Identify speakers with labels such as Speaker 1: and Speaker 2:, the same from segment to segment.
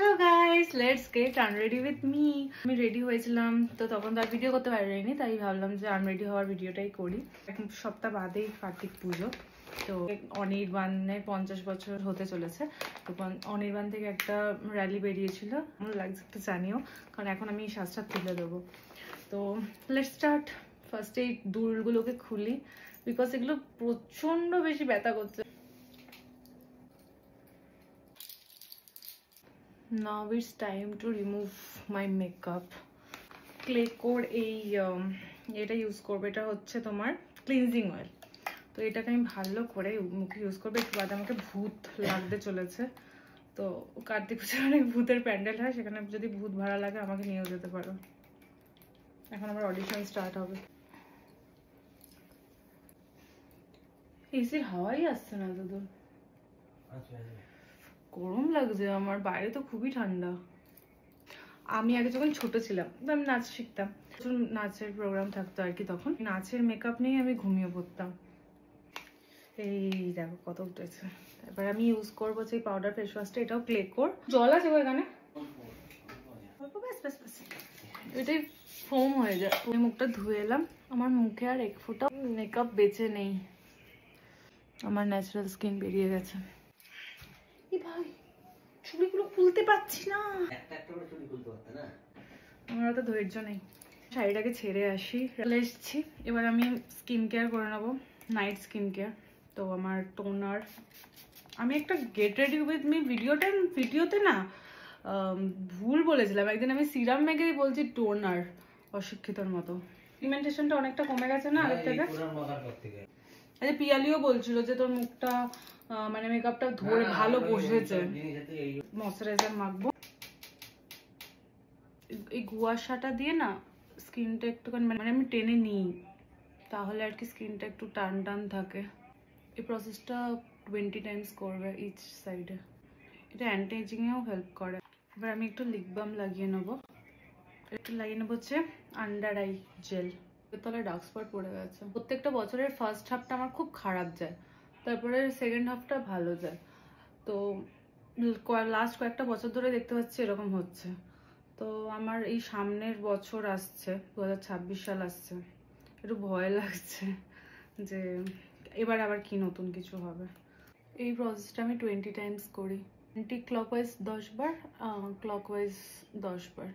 Speaker 1: Hello guys, let's get unready with me. আমি ready হয়েছিলাম তো তখন তার ভিডিও করতে পারিনি, তাই ভাবলাম যে আনরেডি হওয়ার ভিডিওটাই করি। এক সপ্তাহ বাদেই কার্তিক পুজো, তো অনির্বাণে 50 বছর হতে চলেছে। তো অনির্বাণ থেকে একটা র্যালি বেরিয়েছিল, আমার লাগছে একটু জানিও, কারণ এখন আমি শ্বাসটা তুলে দেবো। তো লেটস স্টার্ট। ফার্স্টে এই দুলগুলোকে খুলি, বিকজ এগুলো প্রচন্ড বেশি ব্যথা করছে। Now it's time to remove my makeup. ক্লেকোর এটা ইউজ করবো, এটা হচ্ছে তোমার ক্লিনজিং অয়েল। তো এটাকে আমি ভালো করে মুখে ইউজ করবো। একটু বাদে আমাকে ভূত লাগতে চলেছে, তো কার্তিক পুজোর অনেক ভূতের প্যান্ডেল হয়, সেখানে যদি ভূত ভাড়া লাগে আমাকে নিয়েও যেতে পারো। এখন আমার অডিশন স্টার্ট হবে। এসির হাওয়াই আসছে না দাদু, গরম লাগছে আমার, বাইরে তো খুবই ঠান্ডা। আমি আগে যখন ছোট ছিলাম, আমি নাচ শিখতাম, নাচের প্রোগ্রাম থাকতো আর কি, তখন নাচের মেকআপ নিয়ে আমি ঘুমিয়ে পড়তাম। এই দেখো কত উঠেছে। এবার আমি ইউজ করবো যে পাউডার ফেস ওয়াশটা, এটাও ক্লেকোর। জল আছে এখানে, এটাই ফোম হয়ে যায়। আমি মুখটা ধুয়ে এলাম, আমার মুখে আর এক ফোঁটা মেকআপ বেঁচে নেই, আমার ন্যাচারাল স্কিন বেরিয়ে গেছে। ভাই চুড়িগুলো খুলতে পারছি না, আমার অত ধৈর্য নেই। শাড়িটাকে ছেড়ে আসি, এসেছি। এবার আমি স্কিন কেয়ার করে নেবো, নাইট স্কিন কেয়ার। তো আমার টোনার, আমি একটা গেট রেডি উইথ মি ভিডিওতে না ভুল বলেছিলাম একদিন, আমি সিরাম মেখে বলছি টোনার, অশিক্ষিতর মতো। পিগমেন্টেশনটা অনেকটা কমে গেছে না আগের থেকে। আচ্ছা, পিয়ালিও বলছিল যে তোর মুখটা মানে মেকআপটা ধরে ভালো বসেছে। ময়শ্চারাইজার মাখবো, এই কুয়াশাটা দিয়ে না স্কিনটা একটুখানি মানে আমি টেনে নিই, তাহলে আর কি স্কিনটা একটু টান টান থাকে। এই প্রসেসটা 20 টাইমস করবে ইচ সাইডে, এটা অ্যান্টি এজিংয়েও হেল্প করে। এবার আমি একটু লিপ বাম লাগিয়ে নেবো, হচ্ছে আন্ডার আই জেল। তলে ডার্ক স্পট পড়ে গেছে। প্রত্যেকটা বছরের ফার্স্ট হাফটা আমার খুব খারাপ যায়, তারপরে সেকেন্ড হাফটা ভালো যায়। তো লাস্ট কয়েকটা বছর ধরে দেখতে পাচ্ছি এরকম হচ্ছে। তো আমার এই সামনের বছর আসছে, 2026 সাল আসছে, একটু ভয় লাগছে যে এবার আবার কি নতুন কিছু হবে। এই প্রসেসটা আমি 20 টাইমস করি, অ্যান্টি ক্লকওয়াইজ 10 বার, ক্লকওয়াইজ 10 বার।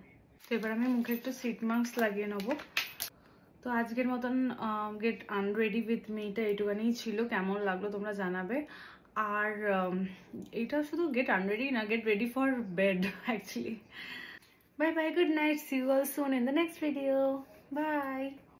Speaker 1: তো এবার আমি মুখে একটু সিট মাস্ক লাগিয়ে নেবো। তো আজকের মতন গেট আনরেডি উইথ মিটা এইটুখানেই ছিল। কেমন লাগলো তোমরা জানাবে। আর এটা শুধু গেট আনরেডি না, get ready for bed actually. Bye bye, good night, see you all soon in the next video. Bye.